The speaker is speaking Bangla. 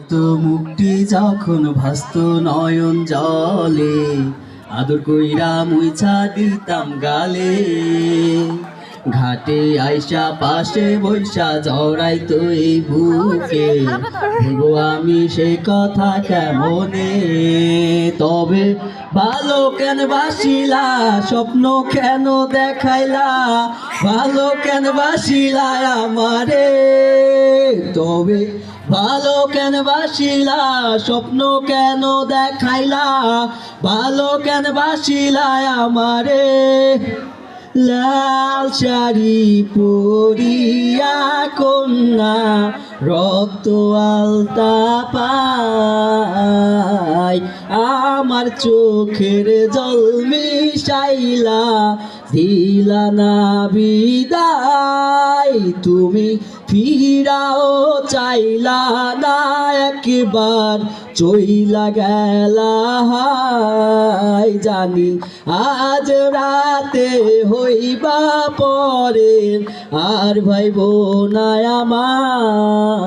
রক্ত মুক্তি যখন ভাস্ত নয়ন জলে, আদর কইরা মুইছা দিতাম গালে। ঘাটে আইসা পাশে বৈশা জড়াইতো এই বুকে, বলবো আমি সে কথা কেমনে। তবে ভালো কেন বাসিলা, স্বপ্ন কেন দেখাইলা, ভালো কেন বাসিলা আমারে। তবে ভালো কেন বাসিলা, স্বপ্ন কেন দেখাইলা, ভালো কেন বাসিলা আমারে। লাল শাড়ি পরিয়া কন্যা রক্ত আলতা পায়, আমার চোখের জল মিশাইলা দিলা না বিদায়। তুমি ফিরাও চাইলা না একবার, চইলা গেলা হায়। জানি আজ রাতে হইবা পরে, আর ভাইব না আমার।